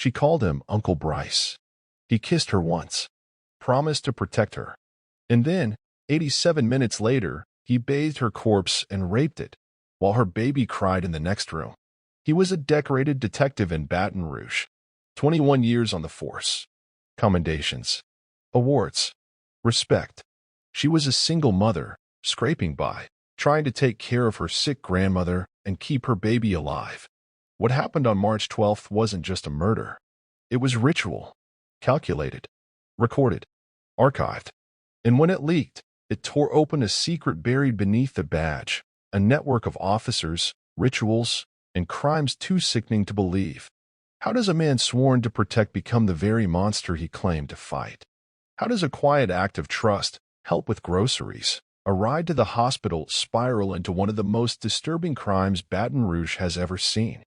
She called him Uncle Bryce. He kissed her once, promised to protect her. And then, 87 minutes later, he bathed her corpse and raped it, while her baby cried in the next room. He was a decorated detective in Baton Rouge. 21 years on the force. Commendations. Awards. Respect. She was a single mother, scraping by, trying to take care of her sick grandmother and keep her baby alive. What happened on March 12th wasn't just a murder. It was ritual, calculated, recorded, archived. And when it leaked, it tore open a secret buried beneath the badge, a network of officers, rituals, and crimes too sickening to believe. How does a man sworn to protect become the very monster he claimed to fight? How does a quiet act of trust, help with groceries, a ride to the hospital spiral into one of the most disturbing crimes Baton Rouge has ever seen?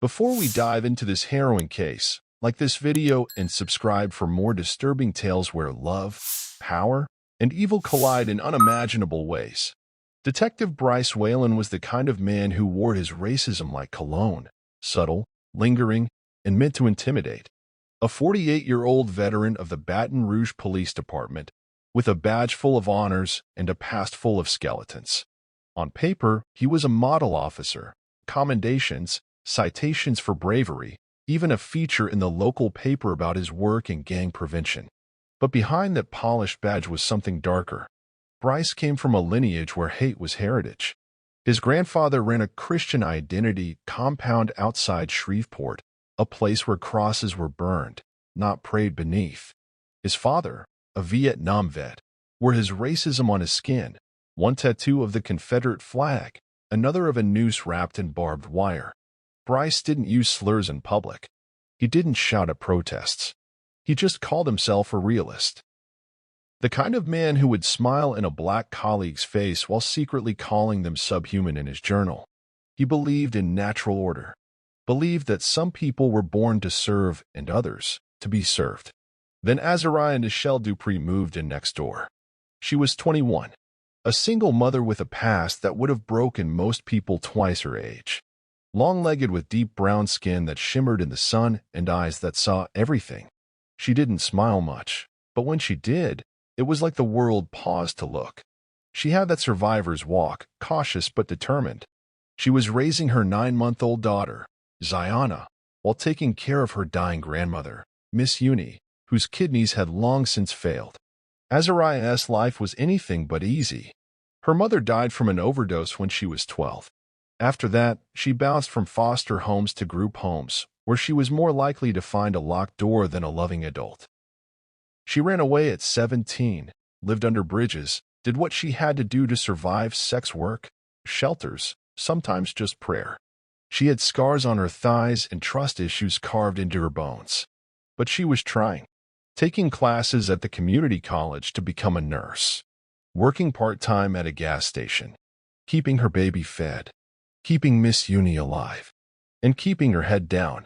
Before we dive into this harrowing case, like this video and subscribe for more disturbing tales where love, power, and evil collide in unimaginable ways. Detective Bryce Whalen was the kind of man who wore his racism like cologne, subtle, lingering, and meant to intimidate. A 48-year-old veteran of the Baton Rouge Police Department, with a badge full of honors and a past full of skeletons. On paper, he was a model officer, commendations, citations for bravery, even a feature in the local paper about his work in gang prevention. But behind that polished badge was something darker. Bryce came from a lineage where hate was heritage. His grandfather ran a Christian identity compound outside Shreveport, a place where crosses were burned, not prayed beneath. His father, a Vietnam vet, wore his racism on his skin, one tattoo of the Confederate flag, another of a noose wrapped in barbed wire. Bryce didn't use slurs in public. He didn't shout at protests. He just called himself a realist. The kind of man who would smile in a black colleague's face while secretly calling them subhuman in his journal. He believed in natural order, believed that some people were born to serve and others to be served. Then ZariahDupree moved in next door. She was 21, a single mother with a past that would have broken most people twice her age. Long-legged with deep brown skin that shimmered in the sun and eyes that saw everything. She didn't smile much, but when she did, it was like the world paused to look. She had that survivor's walk, cautious but determined. She was raising her 9-month-old daughter, Ziana, while taking care of her dying grandmother, Miss Uni, whose kidneys had long since failed. Azariah's life was anything but easy. Her mother died from an overdose when she was 12. After that, she bounced from foster homes to group homes, where she was more likely to find a locked door than a loving adult. She ran away at 17, lived under bridges, did what she had to do to survive: sex work, shelters, sometimes just prayer. She had scars on her thighs and trust issues carved into her bones. But she was trying. Taking classes at the community college to become a nurse. Working part-time at a gas station. Keeping her baby fed. Keeping Miss Uni alive. And keeping her head down.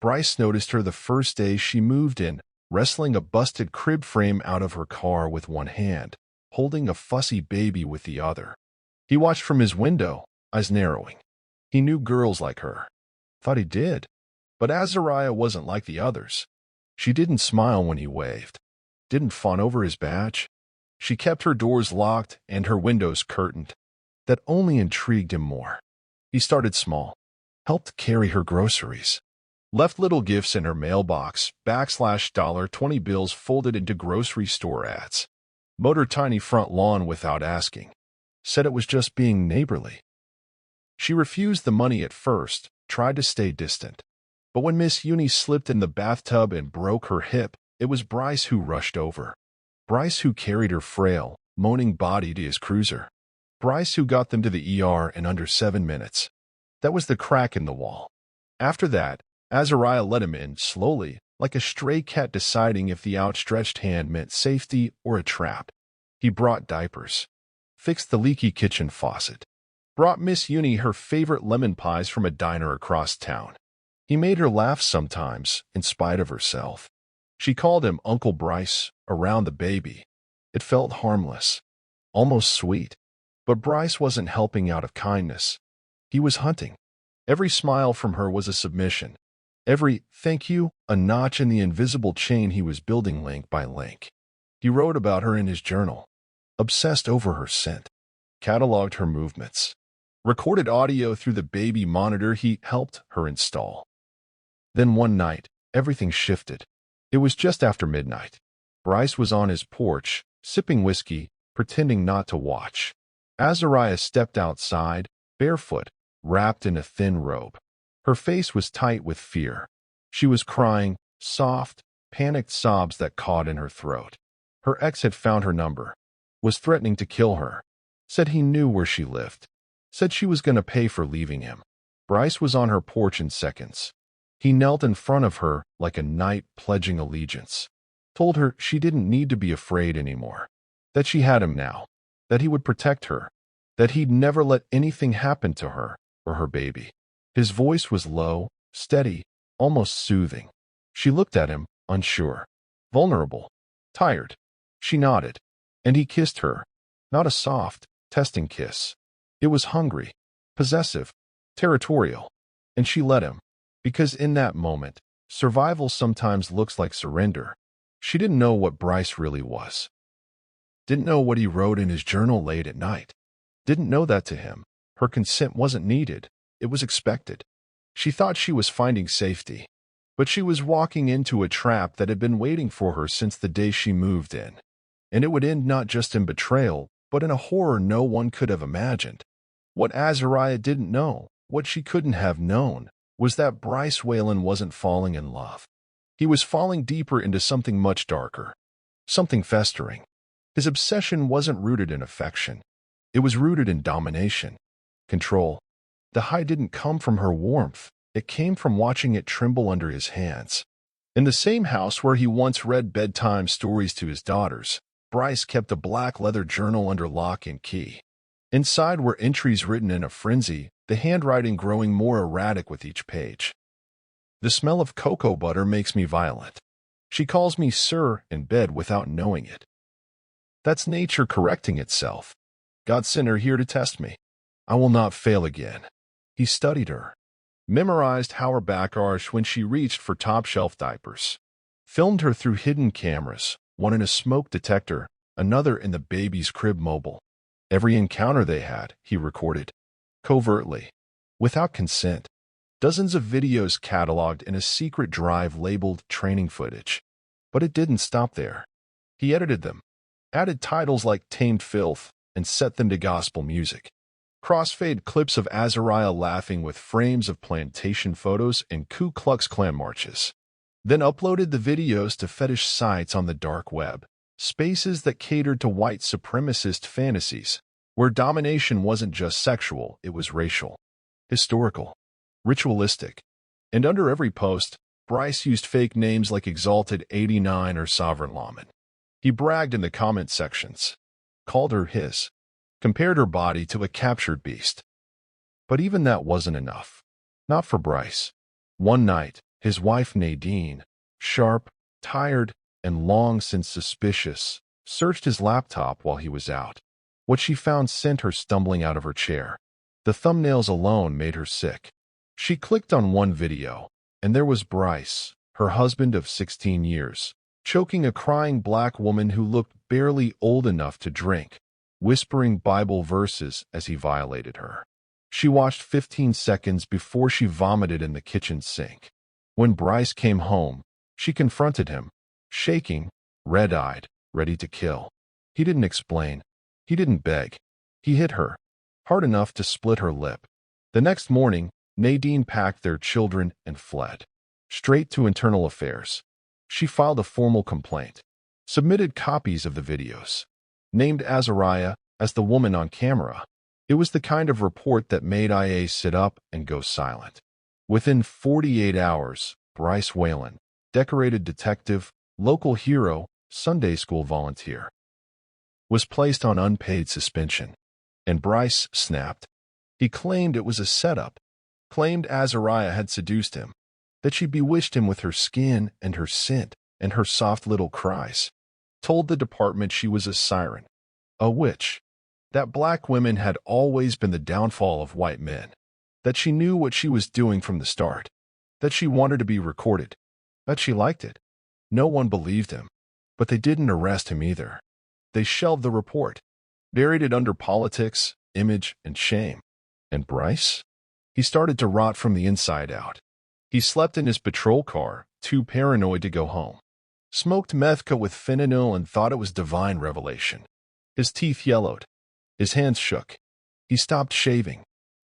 Bryce noticed her the first day she moved in, wrestling a busted crib frame out of her car with one hand, holding a fussy baby with the other. He watched from his window, eyes narrowing. He knew girls like her. Thought he did. But Azariah wasn't like the others. She didn't smile when he waved. Didn't fawn over his badge. She kept her doors locked and her windows curtained. That only intrigued him more. He started small. Helped carry her groceries. Left little gifts in her mailbox, $20 bills folded into grocery store ads. Mowed her tiny front lawn without asking. Said it was just being neighborly. She refused the money at first, tried to stay distant. But when Miss Uni slipped in the bathtub and broke her hip, it was Bryce who rushed over. Bryce who carried her frail, moaning body to his cruiser. Bryce who got them to the ER in under 7 minutes. That was the crack in the wall. After that, Azariah let him in, slowly, like a stray cat deciding if the outstretched hand meant safety or a trap. He brought diapers. Fixed the leaky kitchen faucet. Brought Miss Uni her favorite lemon pies from a diner across town. He made her laugh sometimes, in spite of herself. She called him Uncle Bryce, around the baby. It felt harmless. Almost sweet. But Bryce wasn't helping out of kindness. He was hunting. Every smile from her was a submission. Every "thank you" a notch in the invisible chain he was building link by link. He wrote about her in his journal, obsessed over her scent, cataloged her movements, recorded audio through the baby monitor he helped her install. Then one night, everything shifted. It was just after midnight. Bryce was on his porch, sipping whiskey, pretending not to watch. Azariah stepped outside, barefoot, wrapped in a thin robe. Her face was tight with fear. She was crying, soft, panicked sobs that caught in her throat. Her ex had found her number, was threatening to kill her, said he knew where she lived, said she was going to pay for leaving him. Bryce was on her porch in seconds. He knelt in front of her like a knight pledging allegiance, told her she didn't need to be afraid anymore, that she had him now, that he would protect her, that he'd never let anything happen to her or her baby. His voice was low, steady, almost soothing. She looked at him, unsure, vulnerable, tired. She nodded, and he kissed her, not a soft, testing kiss. It was hungry, possessive, territorial, and she let him, because in that moment, survival sometimes looks like surrender. She didn't know what Bryce really was. Didn't know what he wrote in his journal late at night. Didn't know that to him. Her consent wasn't needed. It was expected. She thought she was finding safety, but she was walking into a trap that had been waiting for her since the day she moved in. And it would end not just in betrayal, but in a horror no one could have imagined. What Azariah didn't know, what she couldn't have known, was that Bryce Whalen wasn't falling in love. He was falling deeper into something much darker, something festering. His obsession wasn't rooted in affection. It was rooted in domination, control. The high didn't come from her warmth. It came from watching it tremble under his hands. In the same house where he once read bedtime stories to his daughters, Bryce kept a black leather journal under lock and key. Inside were entries written in a frenzy, the handwriting growing more erratic with each page. The smell of cocoa butter makes me violent. She calls me sir in bed without knowing it. That's nature correcting itself. God sent her here to test me. I will not fail again. He studied her, memorized how her back arched when she reached for top-shelf diapers, filmed her through hidden cameras, one in a smoke detector, another in the baby's crib mobile. Every encounter they had, he recorded, covertly, without consent. Dozens of videos cataloged in a secret drive labeled training footage. But it didn't stop there. He edited them, added titles like Tamed Filth, and set them to gospel music. Crossfade clips of Azariah laughing with frames of plantation photos and Ku Klux Klan marches. Then uploaded the videos to fetish sites on the dark web, spaces that catered to white supremacist fantasies, where domination wasn't just sexual, it was racial, historical, ritualistic. And under every post, Bryce used fake names like Exalted 89 or Sovereign Lawman. He bragged in the comment sections, called her his, compared her body to a captured beast. But even that wasn't enough. Not for Bryce. One night, his wife Nadine, sharp, tired, and long since suspicious, searched his laptop while he was out. What she found sent her stumbling out of her chair. The thumbnails alone made her sick. She clicked on one video, and there was Bryce, her husband of 16 years, choking a crying black woman who looked barely old enough to drink, whispering Bible verses as he violated her. She watched 15 seconds before she vomited in the kitchen sink. When Bryce came home, she confronted him, shaking, red-eyed, ready to kill. He didn't explain. He didn't beg. He hit her, hard enough to split her lip. The next morning, Nadine packed their children and fled, straight to internal affairs. She filed a formal complaint, submitted copies of the videos, named Azariah as the woman on camera. It was the kind of report that made IA sit up and go silent. Within 48 hours, Bryce Whalen, decorated detective, local hero, Sunday school volunteer, was placed on unpaid suspension. And Bryce snapped. He claimed it was a setup, claimed Azariah had seduced him, that she bewitched him with her skin and her scent and her soft little cries, told the department she was a siren, a witch, that black women had always been the downfall of white men, that she knew what she was doing from the start. that she wanted to be recorded, that she liked it. No one believed him, but they didn't arrest him either. They shelved the report, buried it under politics, image, and shame. And Bryce? He started to rot from the inside out. He slept in his patrol car, too paranoid to go home. Smoked methca with fentanyl and thought it was divine revelation. His teeth yellowed. His hands shook. He stopped shaving,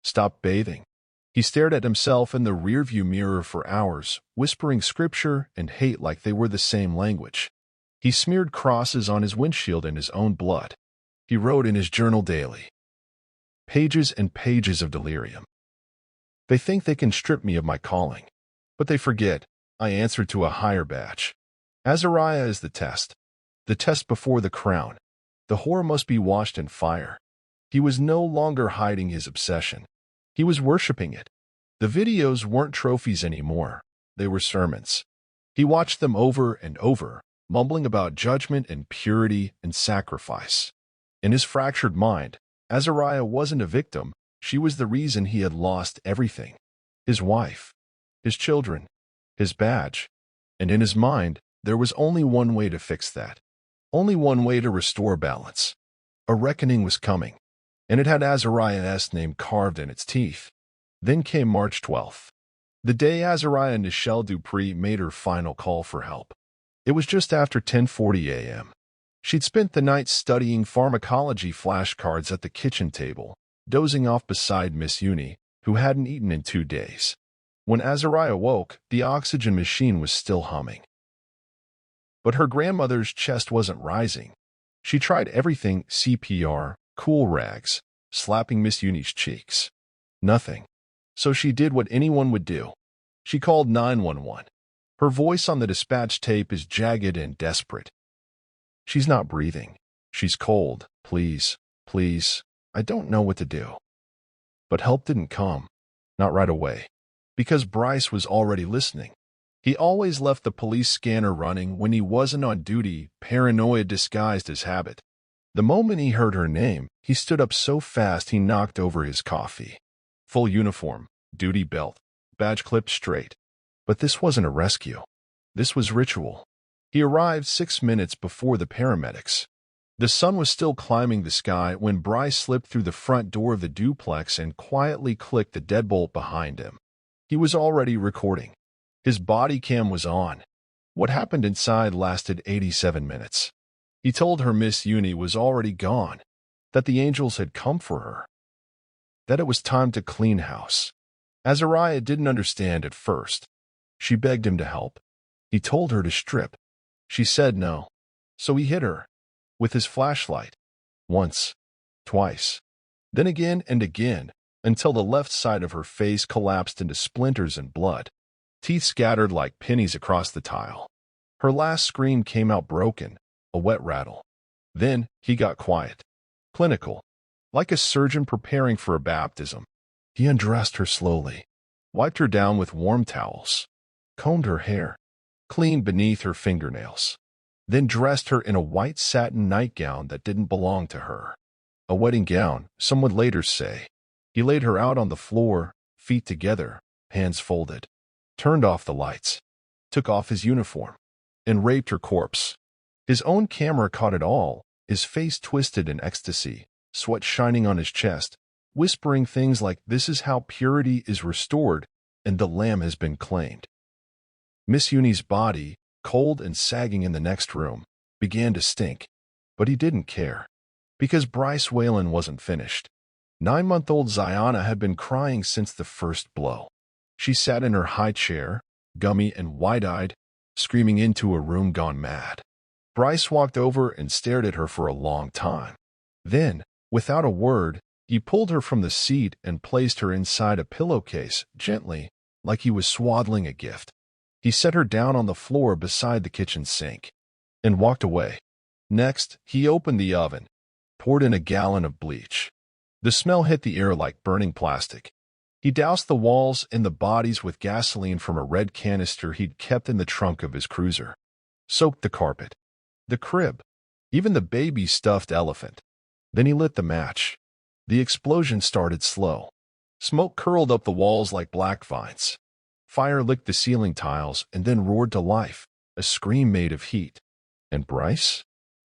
stopped bathing. He stared at himself in the rearview mirror for hours, whispering scripture and hate like they were the same language. He smeared crosses on his windshield in his own blood. He wrote in his journal daily. Pages and pages of delirium. They think they can strip me of my calling, but they forget I answer to a higher badge. Azariah is the test before the crown. The whore must be washed in fire. He was no longer hiding his obsession. He was worshiping it. The videos weren't trophies anymore. They were sermons. He watched them over and over, mumbling about judgment and purity and sacrifice. In his fractured mind, Azariah wasn't a victim. She was the reason he had lost everything. His wife, his children, his badge. And in his mind, there was only one way to fix that. Only one way to restore balance. A reckoning was coming, and it had Azariah's name carved in its teeth. Then came March 12th, the day ZariahDupree made her final call for help. It was just after 10:40 a.m. She'd spent the night studying pharmacology flashcards at the kitchen table, dozing off beside Miss Uni, who hadn't eaten in 2 days. When Azariah woke, the oxygen machine was still humming. But her grandmother's chest wasn't rising. She tried everything: CPR, cool rags, slapping Miss Uni's cheeks. Nothing. So she did what anyone would do. She called 911. Her voice on the dispatch tape is jagged and desperate. She's not breathing. She's cold. Please, please, I don't know what to do. But help didn't come. Not right away. Because Bryce was already listening. He always left the police scanner running when he wasn't on duty, paranoia disguised as habit. The moment he heard her name, he stood up so fast he knocked over his coffee. Full uniform, duty belt, badge clipped straight. But this wasn't a rescue. This was ritual. He arrived 6 minutes before the paramedics. The sun was still climbing the sky when Bryce slipped through the front door of the duplex and quietly clicked the deadbolt behind him. He was already recording. His body cam was on. What happened inside lasted 87 minutes. He told her Miss Uni was already gone, that the angels had come for her, that it was time to clean house. Azariah didn't understand at first. She begged him to help. He told her to strip. She said no. So he hit her with his flashlight. Once, twice, then again and again, until the left side of her face collapsed into splinters and blood. Teeth scattered like pennies across the tile. Her last scream came out broken, a wet rattle. Then he got quiet, clinical, like a surgeon preparing for a baptism. He undressed her slowly, wiped her down with warm towels, combed her hair, cleaned beneath her fingernails, then dressed her in a white satin nightgown that didn't belong to her. A wedding gown, some would later say. He laid her out on the floor, feet together, hands folded, turned off the lights, took off his uniform, and raped her corpse. His own camera caught it all, his face twisted in ecstasy, sweat shining on his chest, whispering things like, "This is how purity is restored, and the lamb has been claimed." Miss Uni's body, cold and sagging in the next room, began to stink, but he didn't care, because Bryce Whalen wasn't finished. 9-month-old Ziana had been crying since the first blow. She sat in her high chair, gummy and wide-eyed, screaming into a room gone mad. Bryce walked over and stared at her for a long time. Then, without a word, he pulled her from the seat and placed her inside a pillowcase, gently, like he was swaddling a gift. He set her down on the floor beside the kitchen sink, and walked away. Next, he opened the oven, poured in a gallon of bleach. The smell hit the air like burning plastic. He doused the walls and the bodies with gasoline from a red canister he'd kept in the trunk of his cruiser. Soaked the carpet, the crib, even the baby stuffed elephant. Then he lit the match. The explosion started slow. Smoke curled up the walls like black vines. Fire licked the ceiling tiles and then roared to life, a scream made of heat. And Bryce?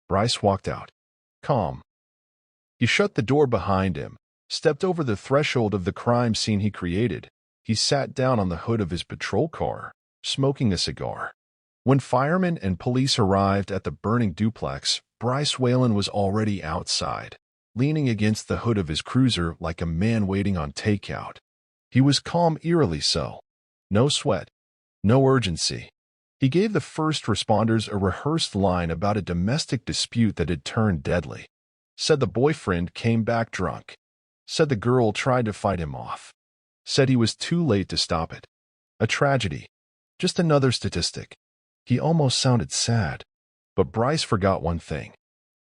Bryce walked out, calm. He shut the door behind him, stepped over the threshold of the crime scene he created. He sat down on the hood of his patrol car, smoking a cigar. When firemen and police arrived at the burning duplex, Bryce Whalen was already outside, leaning against the hood of his cruiser like a man waiting on takeout. He was calm, eerily so. No sweat, no urgency. He gave the first responders a rehearsed line about a domestic dispute that had turned deadly. Said the boyfriend came back drunk. Said the girl tried to fight him off. Said he was too late to stop it. A tragedy. Just another statistic. He almost sounded sad. But Bryce forgot one thing.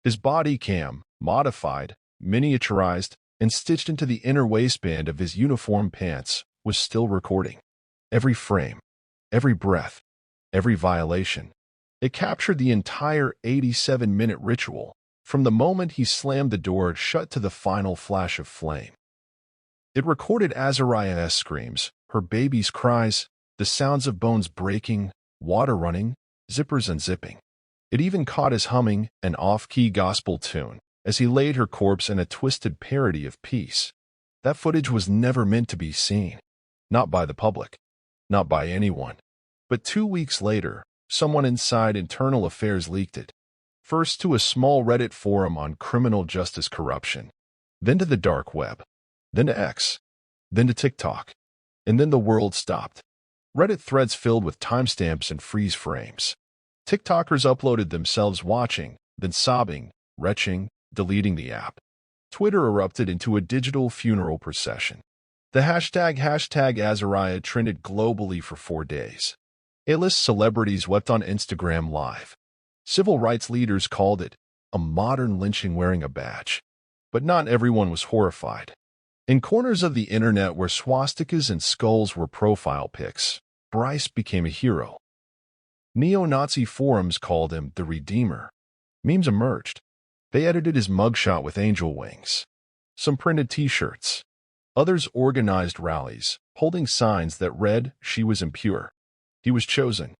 His body cam, modified, miniaturized, and stitched into the inner waistband of his uniform pants, was still recording. Every frame, every breath, every violation. It captured the entire 87-minute ritual, from the moment he slammed the door shut to the final flash of flame. It recorded Azariah's screams, her baby's cries, the sounds of bones breaking, water running, zippers unzipping. It even caught his humming an off-key gospel tune as he laid her corpse in a twisted parody of peace. That footage was never meant to be seen. Not by the public. Not by anyone. But 2 weeks later, someone inside Internal Affairs leaked it. First to a small Reddit forum on criminal justice corruption. Then to the dark web. Then to X. Then to TikTok. And then the world stopped. Reddit threads filled with timestamps and freeze frames. TikTokers uploaded themselves watching, then sobbing, retching, deleting the app. Twitter erupted into a digital funeral procession. The hashtag Azariah trended globally for 4 days. A-list celebrities wept on Instagram Live. Civil rights leaders called it a modern lynching wearing a badge. But not everyone was horrified. In corners of the internet where swastikas and skulls were profile pics, Bryce became a hero. Neo-Nazi forums called him the Redeemer. Memes emerged. They edited his mugshot with angel wings. Some printed t-shirts. Others organized rallies, holding signs that read, "She was impure." He was chosen.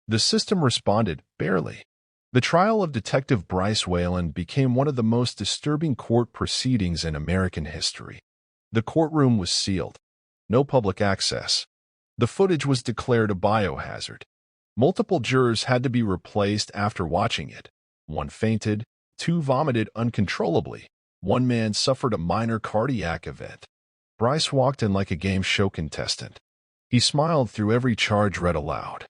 The system responded, barely. The trial of Detective Bryce Whalen became one of the most disturbing court proceedings in American history. The courtroom was sealed. No public access. The footage was declared a biohazard. Multiple jurors had to be replaced after watching it. One fainted, 2 vomited uncontrollably. 1 man suffered a minor cardiac event. Bryce walked in like a game show contestant. He smiled through every charge read aloud.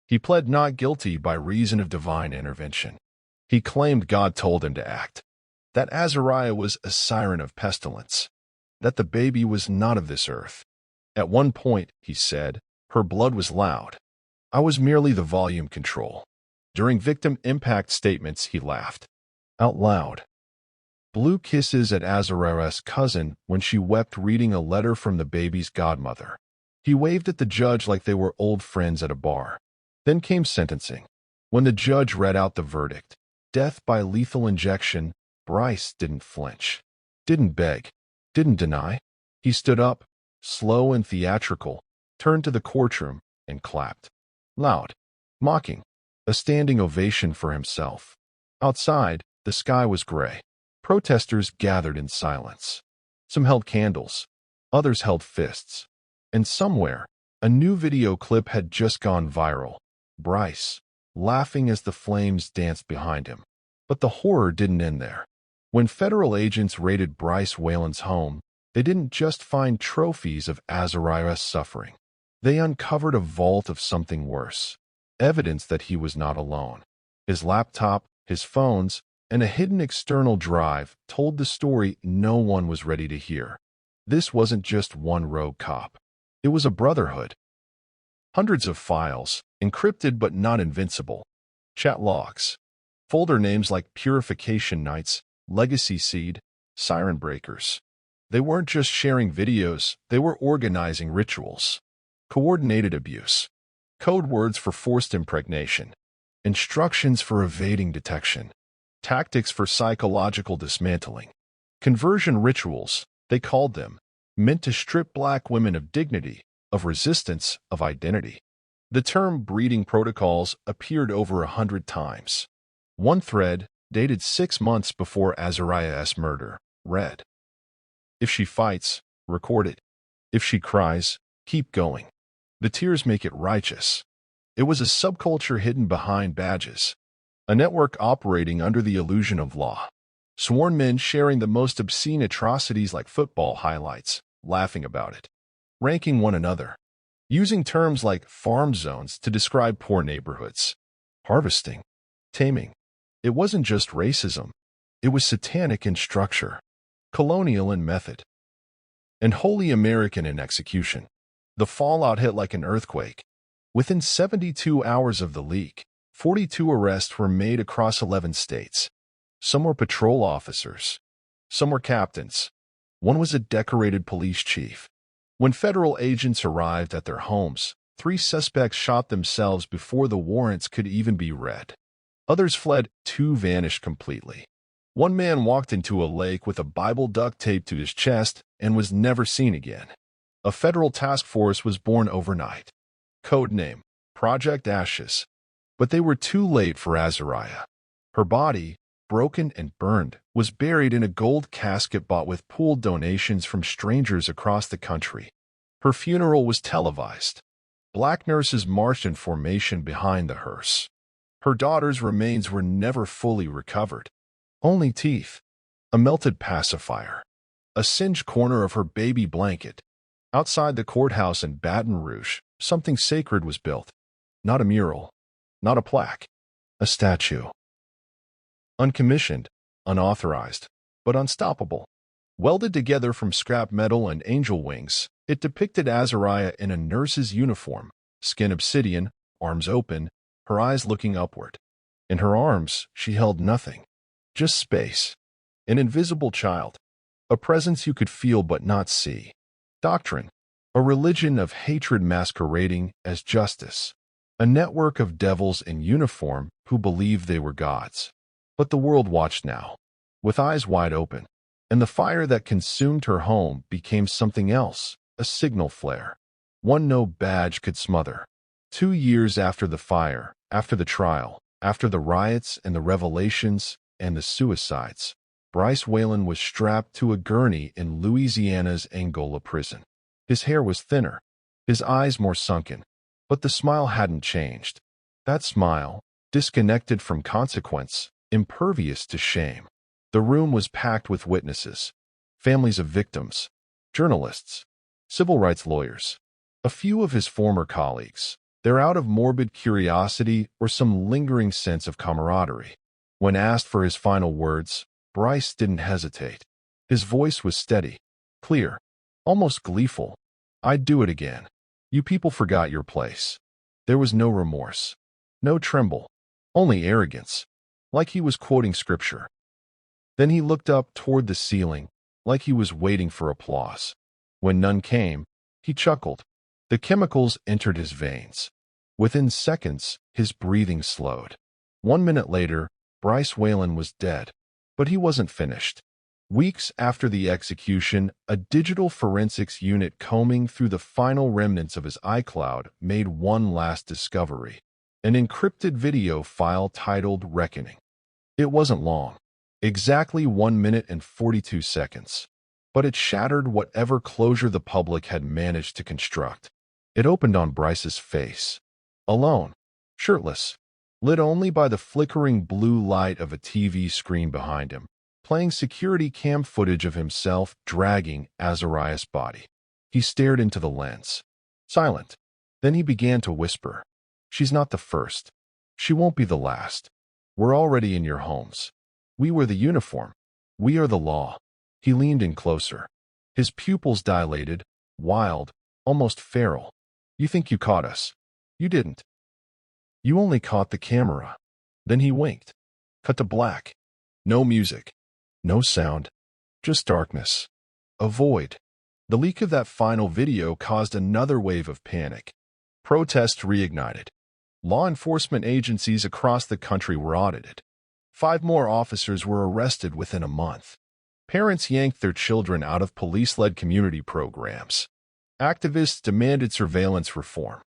He pled not guilty by reason of divine intervention. He claimed God told him to act. That Azariah was a siren of pestilence. That the baby was not of this earth. At one point, he said, her blood was loud. I was merely the volume control. During victim impact statements, he laughed. Out loud. Blew kisses at Azariah's cousin when she wept reading a letter from the baby's godmother. He waved at the judge like they were old friends at a bar. Then came sentencing. When the judge read out the verdict, death by lethal injection, Bryce didn't flinch. Didn't beg. Didn't deny. He stood up, slow and theatrical, turned to the courtroom, and clapped. Loud. Mocking. A standing ovation for himself. Outside, the sky was gray. Protesters gathered in silence. Some held candles. Others held fists. And somewhere, a new video clip had just gone viral. Bryce, laughing as the flames danced behind him. But the horror didn't end there. When federal agents raided Bryce Whalen's home, they didn't just find trophies of Azariah's suffering. They uncovered a vault of something worse. Evidence that he was not alone. His laptop, his phones, and a hidden external drive told the story no one was ready to hear. This wasn't just one rogue cop. It was a brotherhood. Hundreds of files, encrypted but not invincible. Chat logs. Folder names like Purification Nights, Legacy Seed, Siren Breakers. They weren't just sharing videos, they were organizing rituals. Coordinated abuse. Code words for forced impregnation. Instructions for evading detection. Tactics for psychological dismantling. Conversion rituals, they called them, meant to strip black women of dignity, of resistance, of identity. The term breeding protocols appeared over 100 times. One thread, dated 6 months before Azariah's murder, read, "If she fights, record it. If she cries, keep going. The tears make it righteous." It was a subculture hidden behind badges, a network operating under the illusion of law. Sworn men sharing the most obscene atrocities like football highlights, laughing about it, ranking one another, using terms like farm zones to describe poor neighborhoods, harvesting, taming. It wasn't just racism. It was satanic in structure, colonial in method, and wholly American in execution. The fallout hit like an earthquake. Within 72 hours of the leak, 42 arrests were made across 11 states. Some were patrol officers. Some were captains. One was a decorated police chief. When federal agents arrived at their homes, 3 suspects shot themselves before the warrants could even be read. Others fled, 2 vanished completely. One man walked into a lake with a Bible duct taped to his chest and was never seen again. A federal task force was born overnight. Code name, Project Ashes. But they were too late for Azariah. Her body, broken and burned, was buried in a gold casket bought with pooled donations from strangers across the country. Her funeral was televised. Black nurses marched in formation behind the hearse. Her daughter's remains were never fully recovered. Only teeth, a melted pacifier, a singed corner of her baby blanket. Outside the courthouse in Baton Rouge, something sacred was built. Not a mural, not a plaque, a statue. Uncommissioned, unauthorized, but unstoppable. Welded together from scrap metal and angel wings, it depicted Azariah in a nurse's uniform, skin obsidian, arms open, her eyes looking upward. In her arms, she held nothing, just space. An invisible child, a presence you could feel but not see. Doctrine, a religion of hatred masquerading as justice. A network of devils in uniform who believed they were gods. But the world watched now, with eyes wide open, and the fire that consumed her home became something else, a signal flare, one no badge could smother. 2 years after the fire, after the trial, after the riots and the revelations and the suicides, Bryce Whalen was strapped to a gurney in Louisiana's Angola prison. His hair was thinner, his eyes more sunken, but the smile hadn't changed. That smile, disconnected from consequence, impervious to shame. The room was packed with witnesses, families of victims, journalists, civil rights lawyers, a few of his former colleagues. They're out of morbid curiosity or some lingering sense of camaraderie. When asked for his final words, Bryce didn't hesitate. His voice was steady, clear, almost gleeful. "I'd do it again. You people forgot your place." There was no remorse, no tremble, only arrogance, like he was quoting scripture. Then he looked up toward the ceiling, like he was waiting for applause. When none came, he chuckled. The chemicals entered his veins. Within seconds, his breathing slowed. 1 minute later, Bryce Whalen was dead. But he wasn't finished. Weeks after the execution, a digital forensics unit combing through the final remnants of his iCloud made one last discovery. An encrypted video file titled Reckoning. It wasn't long. Exactly 1 minute and 42 seconds. But it shattered whatever closure the public had managed to construct. It opened on Bryce's face. Alone, shirtless, lit only by the flickering blue light of a TV screen behind him, playing security cam footage of himself dragging Azariah's body. He stared into the lens, silent. Then he began to whisper, "She's not the first. She won't be the last. We're already in your homes. We wear the uniform. We are the law." He leaned in closer. His pupils dilated, wild, almost feral. "You think you caught us. You didn't. You only caught the camera." Then he winked. Cut to black. No music. No sound. Just darkness. A void. The leak of that final video caused another wave of panic. Protests reignited. Law enforcement agencies across the country were audited. 5 more officers were arrested within a month. Parents yanked their children out of police-led community programs. Activists demanded surveillance reform.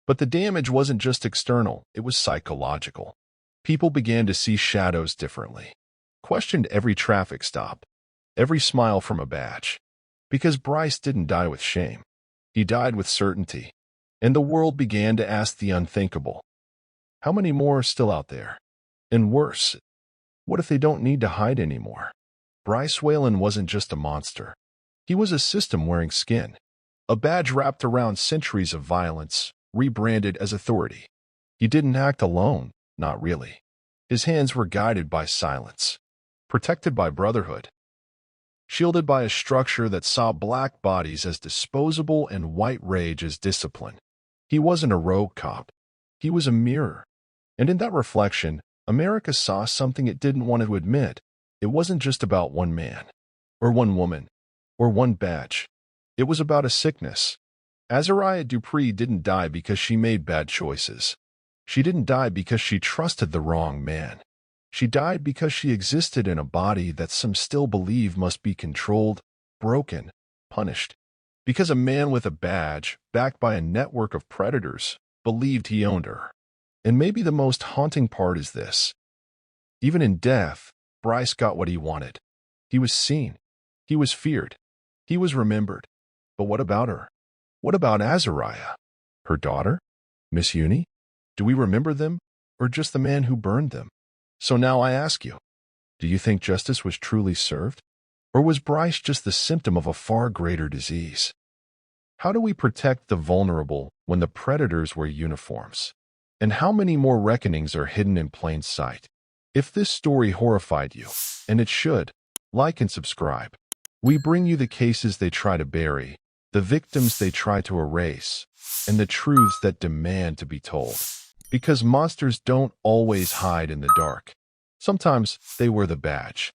But the damage wasn't just external, it was psychological. People began to see shadows differently, questioned every traffic stop, every smile from a badge. Because Bryce didn't die with shame. He died with certainty. And the world began to ask the unthinkable. How many more are still out there? And worse, what if they don't need to hide anymore? Bryce Whalen wasn't just a monster. He was a system wearing skin. A badge wrapped around centuries of violence, rebranded as authority. He didn't act alone, not really. His hands were guided by silence, protected by brotherhood, shielded by a structure that saw black bodies as disposable and white rage as discipline. He wasn't a rogue cop. He was a mirror. And in that reflection, America saw something it didn't want to admit. It wasn't just about one man, or one woman, or one badge. It was about a sickness. ZariahDupree didn't die because she made bad choices. She didn't die because she trusted the wrong man. She died because she existed in a body that some still believe must be controlled, broken, punished. Because a man with a badge, backed by a network of predators, believed he owned her. And maybe the most haunting part is this. Even in death, Bryce got what he wanted. He was seen. He was feared. He was remembered. But what about her? What about Zariah? Her daughter? Miss Uni? Do we remember them, or just the man who burned them? So now I ask you, do you think justice was truly served? Or was Bryce just the symptom of a far greater disease? How do we protect the vulnerable when the predators wear uniforms? And how many more reckonings are hidden in plain sight? If this story horrified you, and it should, like and subscribe. We bring you the cases they try to bury, the victims they try to erase, and the truths that demand to be told. Because monsters don't always hide in the dark. Sometimes they wear the badge.